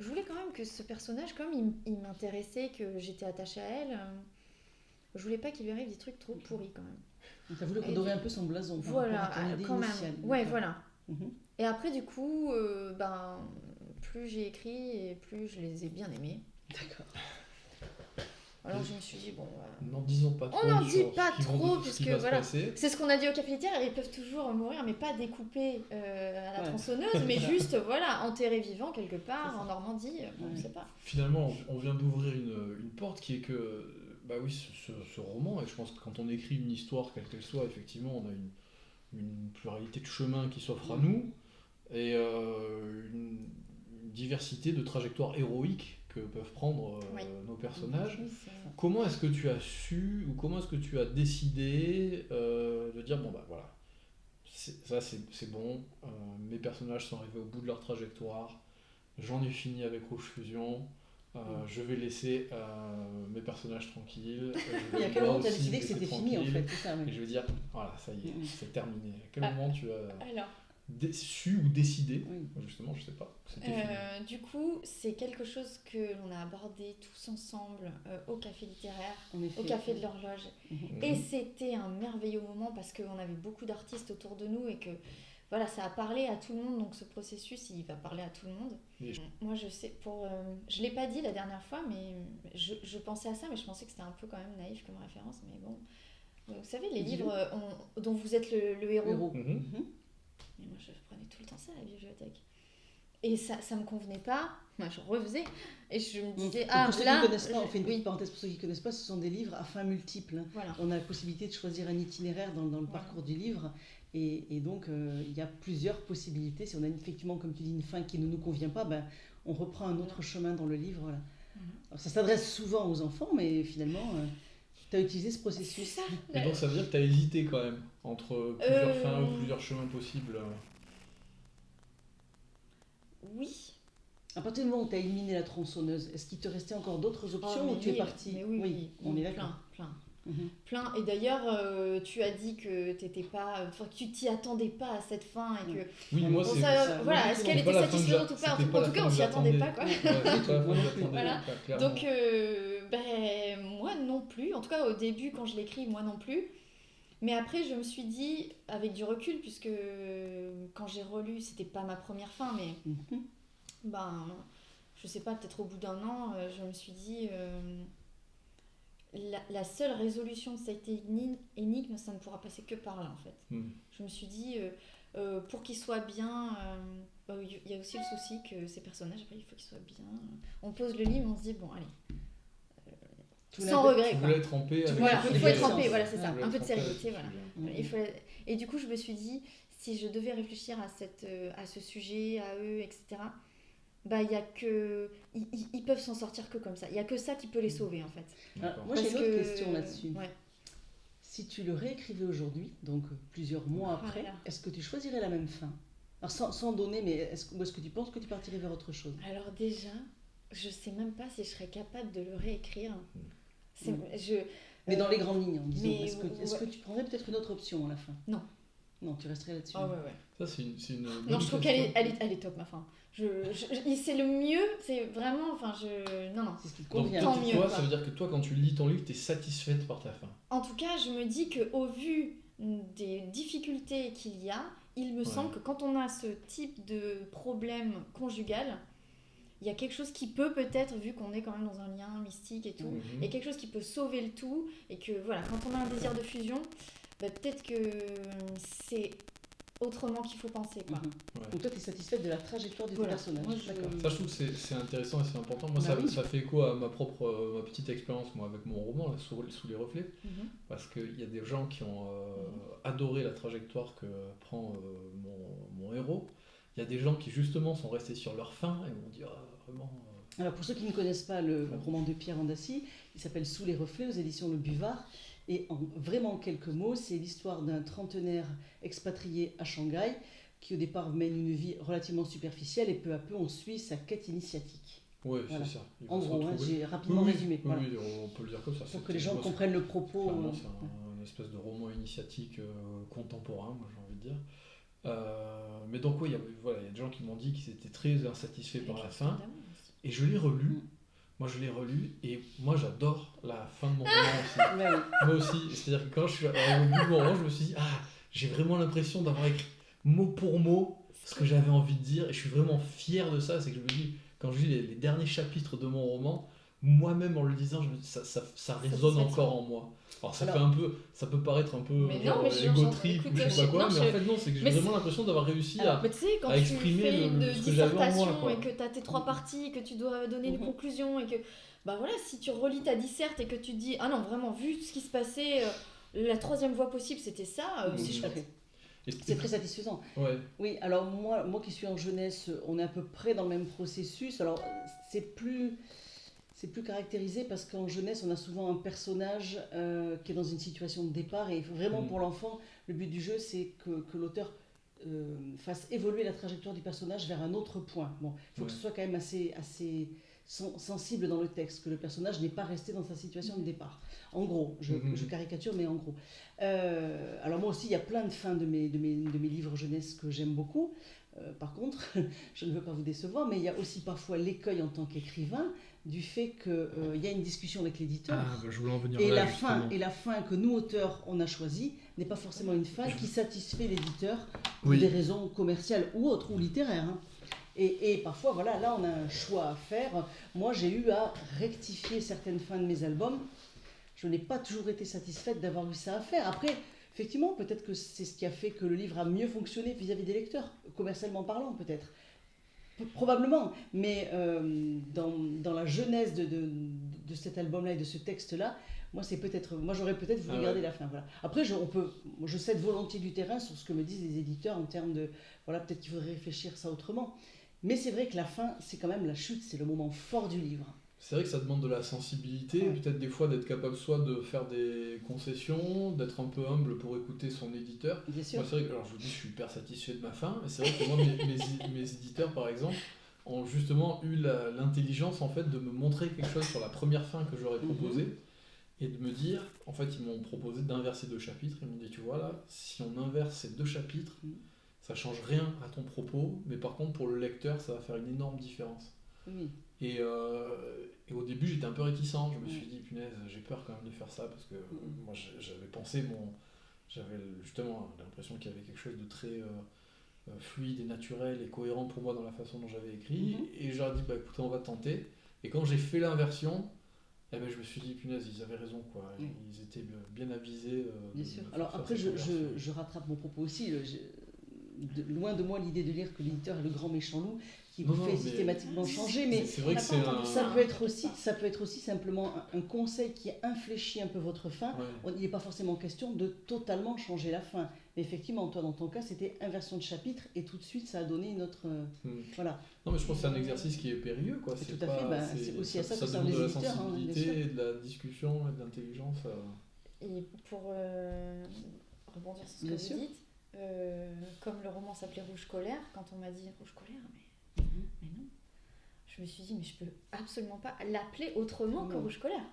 je voulais quand même que ce personnage, comme il m'intéressait, que j'étais attachée à elle, je voulais pas qu'il lui arrive des trucs trop pourris quand même. Donc tu as voulu redorer un peu son blason par Voilà, rapport à ton idée quand même. initiale. Ouais, D'accord. voilà. Mhm. Et après, du coup, plus j'ai écrit et plus je les ai bien aimés. D'accord. Alors je me suis dit, bon, N'en disons pas trop. on n'en sur dit ce pas qui trop, ce qui puisque va se voilà. passer. C'est ce qu'on a dit au café littéraire, ils peuvent toujours mourir, mais pas découpés à la Ouais. tronçonneuse, mais juste, voilà, enterrés vivants quelque part C'est ça. en Normandie, on ne Ouais. sait pas. Finalement, on vient d'ouvrir une porte qui est que, bah oui, ce roman, et je pense que quand on écrit une histoire, quelle qu'elle soit, effectivement, on a une pluralité de chemins qui s'offrent à nous, et une diversité de trajectoires héroïques que peuvent prendre Oui. nos personnages. Oui, c'est- Comment est-ce que tu as su, ou comment est-ce que tu as décidé de dire, bon bah voilà, c'est bon, mes personnages sont arrivés au bout de leur trajectoire, j'en ai fini avec Rouge Fusion, je vais laisser mes personnages tranquilles. Et à quel moment tu as décidé que c'était fini en fait, c'est ça, Et oui. je vais dire, voilà, ça y est, Mhm. c'est terminé. À quel Ah. moment tu as Alors, su ou décidé, Oui. justement, je sais pas, que c'était fini. du coup, c'est quelque chose que l'on a abordé tous ensemble au café littéraire, En effet. au café de l'horloge. Mhm. Et c'était un merveilleux moment parce qu'on avait beaucoup d'artistes autour de nous et que voilà, ça a parlé à tout le monde. Donc ce processus, il va parler à tout le monde. Et Moi, je sais, je l'ai pas dit la dernière fois, mais je pensais à ça, mais je pensais que c'était un peu quand même naïf comme référence. Mais bon, vous savez, les Dis-le. livres dont vous êtes le héros. Héros. Mhm. Mhm. Et moi, je prenais tout le temps ça à la bibliothèque. Et ça me convenait pas. Moi, je refaisais. Et je me disais, Donc, ah, pour ceux là. qui connaissent pas, on fait une oui, petite parenthèse pour ceux qui ne connaissent pas, ce sont des livres à fin multiple. Hein. voilà. On a la possibilité de choisir un itinéraire dans le Voilà. parcours du livre. Et donc, il y a plusieurs possibilités. Si on a effectivement, comme tu dis, une fin qui ne nous convient pas, ben, on reprend un autre chemin dans le livre. Voilà. Alors, ça s'adresse souvent aux enfants, mais finalement, tu as utilisé ce C'est processus. ça. Et donc ça veut dire que tu as hésité quand même entre plusieurs fins ou Euh, plusieurs chemins possibles. Oui. À partir du moment où tu as éliminé la tronçonneuse, est-ce qu'il te restait encore d'autres options Oh, ou mais tu es oui, parti mais oui, on est plein, d'accord. plein. Mhm. Plein. Et d'ailleurs, tu as dit que t'étais pas, enfin, que tu t'y attendais pas à cette fin et que. Oui, moi Bon, c'est. ça, ça, voilà, oui, est-ce c'est qu'elle pas était la fin que satisfaisante ou pas c'était pas En la tout cas, fin on que s'y attendait pas, j'attendais. quoi. Ouais, c'est pas la fin que j'attendais, Voilà. clairement. Donc, moi non plus. En tout cas, au début, quand je l'écris, moi non plus. Mais après, je me suis dit, avec du recul, puisque quand j'ai relu, c'était pas ma première fin, mais Mhm. ben, je sais pas, peut-être au bout d'un an, je me suis dit, la seule résolution de cette énigme, ça ne pourra passer que par là, en fait. Mhm. Je me suis dit, pour qu'ils soient bien, il y a aussi le souci que ces personnages, après, il faut qu'ils soient bien. On pose le livre, on se dit, bon, allez, Tu voulais sans un peu- regret, Tu quoi. voulais être rampé avec Voilà, un peu il de faut être sérénité. rampé, voilà, c'est ça, Ouais, un peu de Trempé avec sérénité, ce voilà. sujet. Il faut... Et du coup, je me suis dit, si je devais réfléchir à ce sujet, à eux, etc., bah, il y a que... Ils peuvent s'en sortir que comme ça. Il n'y a que ça qui peut les sauver, en fait. D'accord. Moi, j'ai Parce une autre que- question là-dessus. Ouais. Si tu le réécrivais aujourd'hui, donc plusieurs mois après, Voilà. est-ce que tu choisirais la même fin? Alors sans donner, mais ou est-ce que tu penses que tu partirais vers autre chose? Alors déjà, je sais même pas si je serais capable de le réécrire. Mm. Mais dans les grandes lignes, disons. mais Est-ce que tu prendrais peut-être une autre option à la fin? Non. Non, tu resterais là-dessus. Ah ouais. Ça, c'est une Non, bonne je trouve question. qu'elle est top, ma fin. C'est le mieux, c'est vraiment, non. C'est ce qui te Donc, convient. Tant toi, mieux, toi, quoi. ça veut dire que toi, quand tu lis ton livre, tu es satisfaite par ta fin. En tout cas, je me dis qu'au vu des difficultés qu'il y a, il me semble que quand on a ce type de problème conjugal, il y a quelque chose qui peut peut-être, vu qu'on est quand même dans un lien mystique et tout, il y a quelque chose qui peut sauver le tout, et que voilà, quand on a un désir de fusion, peut-être que c'est autrement qu'il faut penser, quoi. Donc toi, tu es satisfaite de la trajectoire du Voilà. personnage. Moi, D'accord. Ça, je trouve que c'est intéressant et c'est important. Moi, Bah oui. ça fait écho à ma petite expérience, moi, avec mon roman, là, sous les reflets. Mhm. Parce qu'il y a des gens qui ont adoré la trajectoire que prend mon héros. Il y a des gens qui, justement, sont restés sur leur fin et m'ont dit vraiment. Alors pour ceux qui ne connaissent pas le roman de Pierre Andassi, il s'appelle Sous les reflets aux éditions Le Buvard. Et en vraiment quelques mots, c'est l'histoire d'un trentenaire expatrié à Shanghai qui au départ mène une vie relativement superficielle et peu à peu on suit sa quête initiatique. Oui, Voilà. c'est ça. Il va En se gros, retrouver. j'ai rapidement résumé. Oui, Voilà. oui, on peut le dire comme ça. Pour que les gens comprennent le propos. Clairement, c'est un espèce de roman initiatique contemporain, moi j'ai envie de dire. Mais donc oui, il y a des gens qui m'ont dit qu'ils étaient très insatisfaits par la fin. Et je l'ai relu. Moi je l'ai relu et moi j'adore la fin de mon roman aussi. Ouais, ouais. Moi aussi, c'est-à-dire que quand je suis arrivé au bout de mon roman, je me suis dit j'ai vraiment l'impression d'avoir écrit mot pour mot ce que j'avais envie de dire et je suis vraiment fier de ça. C'est que je me dis, quand je lis les derniers chapitres de mon roman, moi-même en le lisant, ça résonne encore en moi. Alors ça peut paraître un peu Mais genre, non, mais ego trip ou je sais pas quoi, mais en fait non, c'est que j'ai mais vraiment l'impression d'avoir réussi à... Mais tu sais, quand à tu exprimer fais une ce que j'avais en moi, dissertation quoi. et que tu as tes 3 parties, que tu dois donner une conclusion et que, bah voilà, si tu relis ta disserte et que tu te dis, ah non, vraiment, vu ce qui se passait, la 3e voie possible, c'était ça, c'est chouette. C'est très satisfaisant. Ouais. Oui, alors moi qui suis en jeunesse, on est à peu près dans le même processus. Alors c'est plus caractérisé parce qu'en jeunesse, on a souvent un personnage qui est dans une situation de départ et vraiment pour l'enfant, le but du jeu, c'est que l'auteur fasse évoluer la trajectoire du personnage vers un autre point. Bon, il faut que ce soit quand même assez sensible dans le texte, que le personnage n'est pas resté dans sa situation de départ. En gros, je caricature, mais en gros. Alors moi aussi, il y a plein de fins de mes livres jeunesse que j'aime beaucoup. Par contre, je ne veux pas vous décevoir, mais il y a aussi parfois l'écueil en tant qu'écrivain du fait qu'il y a une discussion avec l'éditeur. Je voulais en venir et là, la fin que nous, auteurs, on a choisie n'est pas forcément une fin qui satisfait l'éditeur pour Oui. des raisons commerciales ou autres, ou littéraires. Hein. Et parfois, voilà, là, on a un choix à faire. Moi, j'ai eu à rectifier certaines fins de mes albums. Je n'ai pas toujours été satisfaite d'avoir eu ça à faire. Après, effectivement, peut-être que c'est ce qui a fait que le livre a mieux fonctionné vis-à-vis des lecteurs, commercialement parlant, peut-être. Probablement, mais dans la genèse de cet album-là et de ce texte-là, moi j'aurais peut-être voulu garder la fin. Voilà. Après, je cède volontiers du terrain sur ce que me disent les éditeurs en termes de, voilà, peut-être qu'il faudrait réfléchir ça autrement. Mais c'est vrai que la fin, c'est quand même la chute, c'est le moment fort du livre. C'est vrai que ça demande de la sensibilité, peut-être des fois d'être capable soit de faire des concessions, d'être un peu humble pour écouter son éditeur. Bien sûr. Moi, c'est vrai que, alors je vous dis, je suis hyper satisfait de ma fin, mais c'est vrai que moi, mes éditeurs, par exemple, ont justement eu l'intelligence en fait de me montrer quelque chose sur la première fin que j'aurais proposée et de me dire, en fait, ils m'ont proposé d'inverser 2 chapitres. Ils m'ont dit, tu vois là, si on inverse ces 2 chapitres, ça change rien à ton propos, mais par contre pour le lecteur, ça va faire une énorme différence. Oui. Et au début, j'étais un peu réticent. Je me suis dit, punaise, j'ai peur quand même de faire ça parce que moi, j'avais pensé j'avais justement l'impression qu'il y avait quelque chose de très fluide et naturel et cohérent pour moi dans la façon dont j'avais écrit. Et j'aurais dit, bah écoutez, on va tenter. Et quand j'ai fait l'inversion, je me suis dit, punaise, ils avaient raison, quoi. Ils étaient bien avisés. Bien sûr. Alors après, je rattrape mon propos aussi. Loin de moi l'idée de lire que l'éditeur est le grand méchant loup qui vous fait systématiquement changer, mais c'est vrai que ça peut être aussi simplement un conseil qui infléchit un peu votre fin. Il n'est pas forcément question de totalement changer la fin. Mais effectivement, toi dans ton cas, c'était inversion de chapitre et tout de suite ça a donné une autre... Voilà. Non mais je pense que c'est un exercice qui est périlleux, quoi. Tout à fait, c'est aussi à ça que servent les éditeurs. Ça éditeurs. demande de la sensibilité, de la discussion et de l'intelligence. Et pour rebondir sur ce que vous dites, comme le roman s'appelait Rouge Colère, quand on m'a dit Rouge Colère, mais non, je me suis dit mais je peux absolument pas l'appeler autrement que Rouge Colère.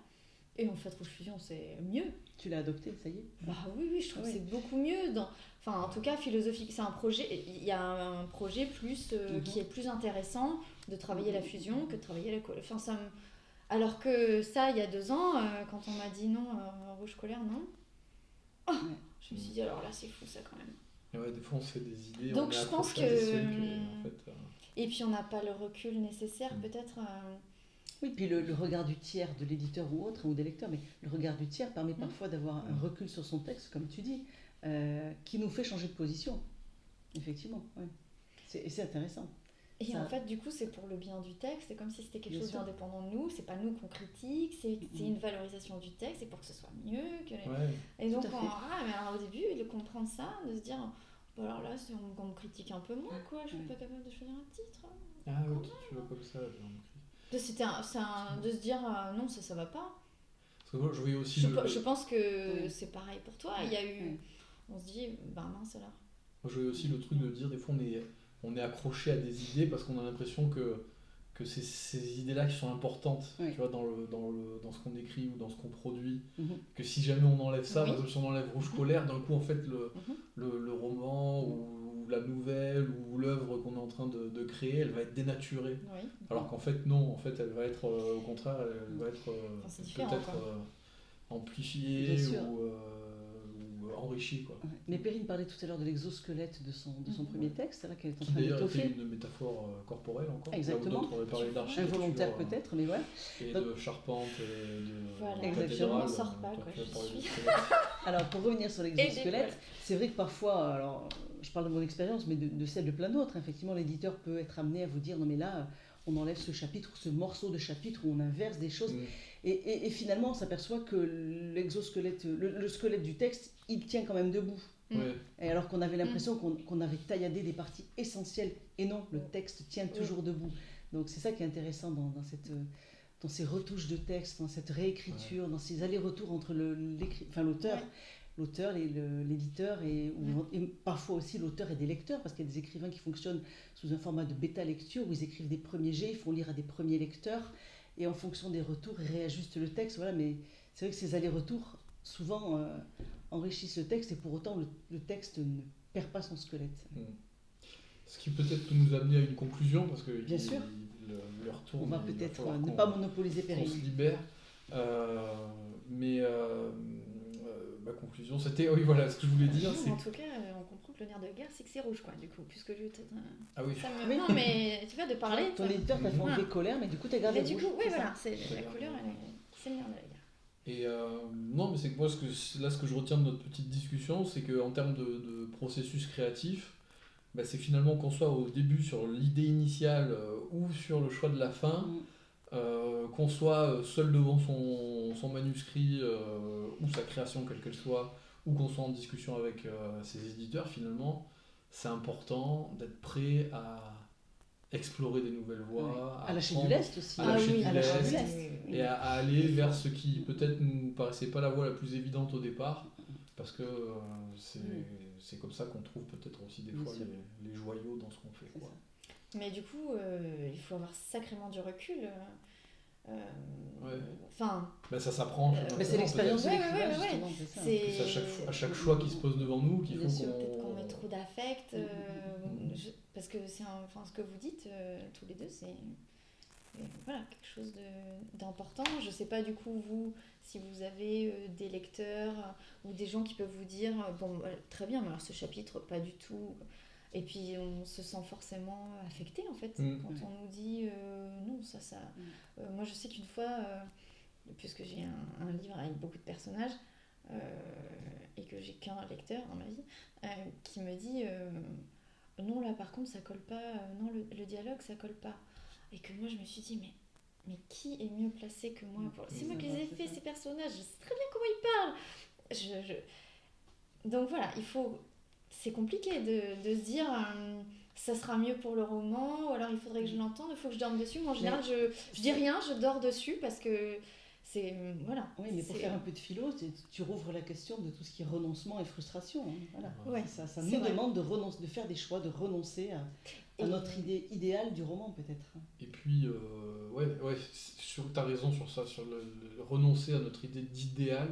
Et en fait, Rouge Fusion, c'est mieux. Tu l'as adopté, ça y est? Bah oui, je trouve que c'est beaucoup mieux. Enfin, en tout cas, philosophique, c'est un projet. Il y a un projet plus qui est plus intéressant de travailler la fusion que de travailler la couleur. Enfin, alors que ça, il y a 2 ans, quand on m'a dit non, rouge colère, non. Je me suis dit, alors là, c'est fou ça quand même. Et ouais, des fois, on se fait des idées. Donc, on est je pense accroché à des trucs, et en fait, et puis, on n'a pas le recul nécessaire, peut-être. Oui, puis le regard du tiers, de l'éditeur ou autre, ou des lecteurs, mais le regard du tiers permet parfois d'avoir un recul sur son texte, comme tu dis, qui nous fait changer de position. Effectivement, ouais. C'est intéressant. Et Ça... en fait, du coup, c'est pour le bien du texte, c'est comme si c'était quelque Bien chose sûr. d'indépendant de nous, c'est pas nous qu'on critique, c'est une valorisation du texte, c'est pour que ce soit mieux. Et donc, mais alors, au début, de comprendre ça, de se dire, bon, alors là, on me critique un peu moins, quoi, je suis pas capable de choisir un titre. Ah oui, tu vois comme ça. De se dire, non, ça va pas. Parce que moi, je voyais aussi je pense que c'est pareil pour toi, il y a eu... On se dit, mince alors. Moi, je voyais aussi le truc de dire, des fois, on est accroché à des idées parce qu'on a l'impression que c'est ces idées-là qui sont importantes, tu vois, dans ce qu'on écrit ou dans ce qu'on produit, que si jamais on enlève ça, par exemple, si on enlève Rouge Colère, d'un coup, en fait, le roman ou la nouvelle ou l'œuvre qu'on est en train de créer, elle va être dénaturée. Oui. Alors qu'en fait, non, en fait, elle va être, au contraire, elle va être peut-être amplifiée ou enrichie, quoi. Ouais. Mais Perrine parlait tout à l'heure de l'exosquelette de son premier texte, là, qu'elle est en train d'ailleurs d'étoffer. était une métaphore corporelle encore. Exactement. Là où d'autres auraient parlé d'architecture. Involontaire peut-être, mais ouais. Et de charpente et de voilà. Exactement. On n'en sort pas, quoi. Alors, pour revenir sur l'exosquelette, c'est vrai que parfois, alors, je parle de mon expérience, mais de celle de plein d'autres, effectivement, l'éditeur peut être amené à vous dire, non mais là, on enlève ce chapitre, ce morceau de chapitre, où on inverse des choses. Et finalement, on s'aperçoit que l'exosquelette, le squelette du texte, il tient quand même debout. Et alors qu'on avait l'impression qu'on avait tailladé des parties essentielles. Et non, le texte tient toujours debout. Donc c'est ça qui est intéressant dans ces retouches de texte, dans cette réécriture, dans ces allers-retours entre l'auteur et l'éditeur, et parfois aussi l'auteur et des lecteurs, parce qu'il y a des écrivains qui fonctionnent sous un format de bêta-lecture, où ils écrivent des premiers jets, ils font lire à des premiers lecteurs, et en fonction des retours, ils réajustent le texte. Voilà, mais c'est vrai que ces allers-retours, souvent, enrichissent le texte, et pour autant, le texte ne perd pas son squelette. Ce qui peut-être peut nous amener à une conclusion, parce que bien sûr. Le retour, on va peut-être ne pas monopoliser Perrine. On se libère. Ma conclusion, c'était, oui, voilà, ce que je voulais dire. En tout cas, on comprend que le nerf de guerre, c'est que c'est rouge, quoi, du coup, puisque je... Ah oui. Non, mais tu vois, de parler... Ton éditeur t'a fait enlever colère, mais du coup, t'as gardé rouge. Du coup, oui, voilà, la couleur, c'est le nerf de la guerre. Et non, mais c'est que moi, ce que je retiens de notre petite discussion, c'est qu'en termes de processus créatif, c'est finalement qu'on soit au début sur l'idée initiale ou sur le choix de la fin, qu'on soit seul devant son manuscrit ou sa création, quelle qu'elle soit, ou qu'on soit en discussion avec ses éditeurs, finalement, c'est important d'être prêt à explorer des nouvelles voies, à lâcher du lest aussi, à lâcher du lest, et à aller vers ce qui peut-être nous paraissait pas la voie la plus évidente au départ, parce que c'est comme ça qu'on trouve peut-être aussi des fois les joyaux dans ce qu'on fait, quoi. Mais du coup, il faut avoir sacrément du recul. Ça s'apprend. C'est l'expérience de l'écrivain, justement. C'est à chaque choix qui se pose devant nous qu'il faut peut-être qu'on met trop d'affect, parce que c'est ce que vous dites tous les deux, c'est quelque chose d'important. Je sais pas du coup vous si vous avez des lecteurs ou des gens qui peuvent vous dire très bien, mais alors ce chapitre pas du tout. Et puis on se sent forcément affecté en fait quand on nous dit non ça. Moi je sais qu'une fois, puisque j'ai un livre avec beaucoup de personnages et que j'ai qu'un lecteur dans ma vie, qui me dit non là par contre ça colle pas, non le dialogue ça colle pas. Et que moi je me suis dit mais qui est mieux placé que moi pour... C'est moi qui les ai fait ces personnages, je sais très bien comment ils parlent. Donc voilà, c'est compliqué de se dire ça sera mieux pour le roman, ou alors il faudrait que je l'entende, il faut que je dorme dessus. Moi en général je dis rien, je dors dessus parce que c'est... Voilà. Oui, mais pour faire un peu de philo, tu rouvres la question de tout ce qui est renoncement et frustration. Voilà. Ouais, ça nous demande de faire des choix, de renoncer à à notre idée idéale du roman peut-être. Et puis, tu as raison sur ça, sur le renoncer à notre idée d'idéal.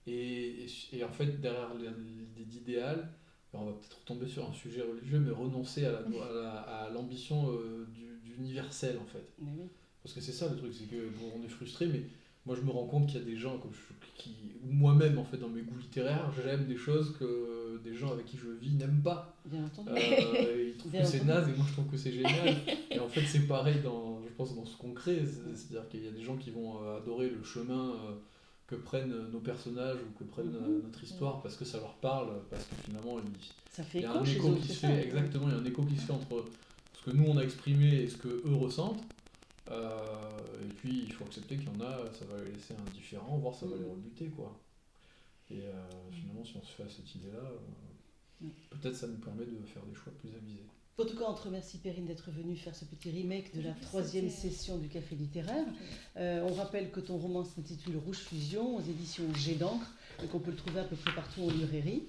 Et en fait, derrière l'idée d'idéal, on va peut-être tomber sur un sujet religieux, mais renoncer à l'ambition d'universel, en fait. Mais oui. Parce que c'est ça le truc, c'est que bon, on est frustré, mais moi je me rends compte qu'il y a des gens, ou moi-même en fait dans mes goûts littéraires, j'aime des choses que des gens avec qui je vis n'aiment pas. Bien entendu. Ils trouvent que c'est naze et moi je trouve que c'est génial. Et en fait c'est pareil je pense dans ce qu'on crée, c'est-à-dire qu'il y a des gens qui vont adorer le chemin que prennent nos personnages ou que prennent notre histoire parce que ça leur parle, parce que finalement ça fait il y a écho un chez écho eux, qui c'est se ça. fait, exactement, il y a un écho qui se fait entre ce que nous on a exprimé et ce que eux ressentent. Et puis il faut accepter qu'il y en a, ça va les laisser indifférents, voire ça va les rebuter quoi. Et finalement si on se fait à cette idée-là, peut-être ça nous permet de faire des choix plus avisés. En tout cas, on te remercie Perrine d'être venue faire ce petit remake de la 3e session du Café littéraire. On rappelle que ton roman s'intitule Rouge Fusion aux éditions Jet d'encre et qu'on peut le trouver à peu près partout en librairie.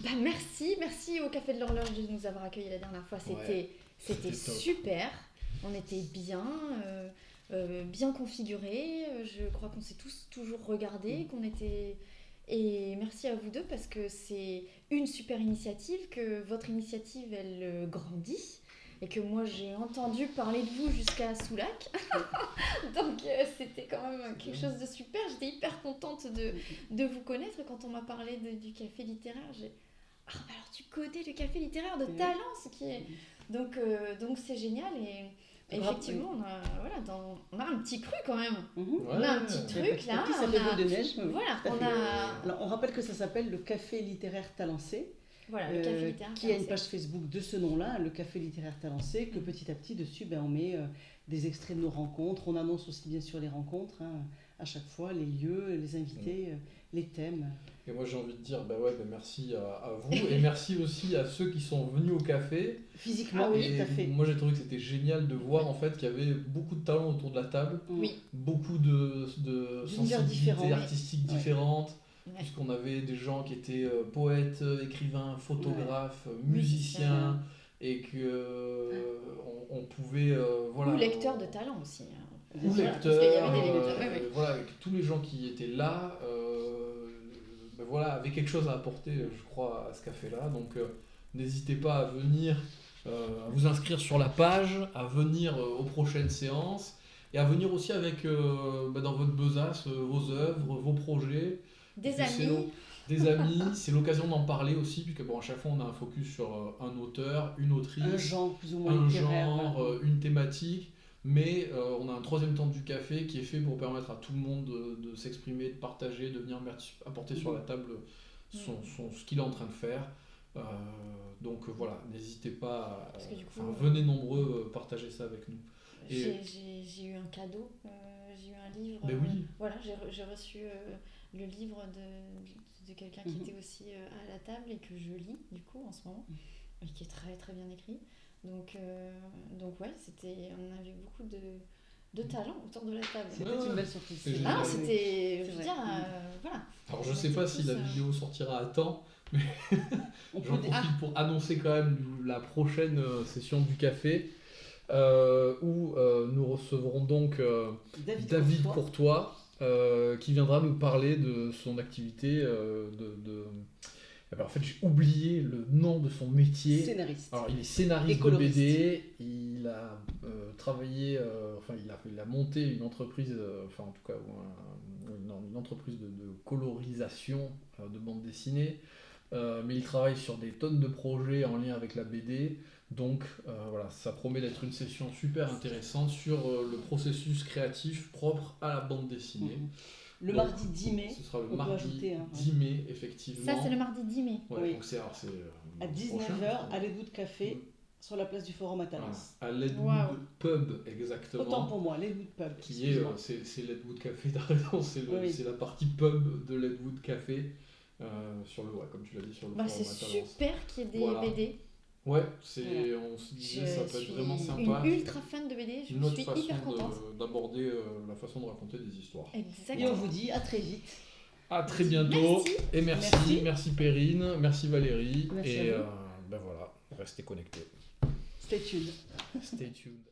Merci au Café de l'Horloge de nous avoir accueillis la dernière fois, c'était super. On était bien configurés, je crois qu'on s'est tous toujours regardés, qu'on était... Et merci à vous deux parce que c'est une super initiative, que votre initiative elle grandit et que moi j'ai entendu parler de vous jusqu'à Soulac. Donc c'était quand même quelque chose de super, j'étais hyper contente de vous connaître. Quand on m'a parlé du Café littéraire, alors tu connais le Café littéraire de Talence qui est... Donc c'est génial et effectivement on a un petit cru quand même. On a un petit truc là, ça fait boule de neige. Voilà, Alors, on rappelle que ça s'appelle le Café littéraire Talencé. Voilà, le Café littéraire qui a une page Facebook de ce nom-là, le Café littéraire Talencé, que petit à petit dessus on met des extraits de nos rencontres. On annonce aussi bien sûr les rencontres, à chaque fois, les lieux, les invités, les thèmes. Et moi j'ai envie de dire merci à vous et merci aussi à ceux qui sont venus au café. Physiquement, oui, tout à fait. Moi j'ai trouvé que c'était génial de voir en fait qu'il y avait beaucoup de talents autour de la table, beaucoup de sensibilités artistiques différentes. Puisqu'on avait des gens qui étaient poètes, écrivains, photographes, musiciens, et qu'on pouvie ou lecteurs de talent aussi. Ou lecteurs, tous les gens qui étaient là avaient quelque chose à apporter, je crois, à ce café-là. Donc n'hésitez pas à venir, à vous inscrire sur la page, à venir aux prochaines séances, et à venir aussi avec, dans votre besace, vos œuvres, vos projets. Des amis, c'est l'occasion d'en parler aussi, puisque à chaque fois on a un focus sur un auteur, une autrice, un genre plus ou moins littéraire, une thématique, mais on a un 3e temps du café qui est fait pour permettre à tout le monde de s'exprimer, de partager, de venir apporter sur la table ce qu'il est en train de faire. Donc voilà, n'hésitez pas, venez nombreux partager ça avec nous. J'ai eu un cadeau, j'ai eu un livre. Mais oui. Voilà, j'ai reçu le livre de quelqu'un qui était aussi à la table et que je lis du coup en ce moment, et qui est très très bien écrit. Donc ouais, on avait beaucoup de talent autour de la table. C'était une belle surprise. C'était, je veux dire, voilà. Alors je sais pas si la vidéo sortira à temps, mais j'en profite pour annoncer quand même la prochaine session du café. Où nous recevrons donc David Courtois qui viendra nous parler de son activité en fait j'ai oublié le nom de son métier. Scénariste. Alors il est scénariste de BD, il a travaillé, il a monté une entreprise, en tout cas une entreprise de colorisation de bande dessinée, mais il travaille sur des tonnes de projets en lien avec la BD. Donc ça promet d'être une session super intéressante sur le processus créatif propre à la bande dessinée. Le mardi 10 mai. Ce sera le mardi 10 mai, effectivement. Ça, c'est le mardi 10 mai. Ouais, donc c'est à 19h à l'Edwood Café, sur la place du Forum à Talence. À l'Edwood Pub, exactement. Autant pour moi, l'Edwood Pub. C'est l'Edwood Café, t'as raison, c'est la partie pub de l'Edwood Café, comme tu l'as dit, sur le Forum à Talence. C'est super qu'il y ait des BD. Ouais, on se disait ça peut être vraiment sympa. Une ultra fan de BD, je suis hyper contente. D'aborder la façon de raconter des histoires. Exactement. Et on vous dit à très vite. À très bientôt. Et merci Perrine, merci Valérie. Merci et à vous. restez connectés. Stay tuned. Stay tuned.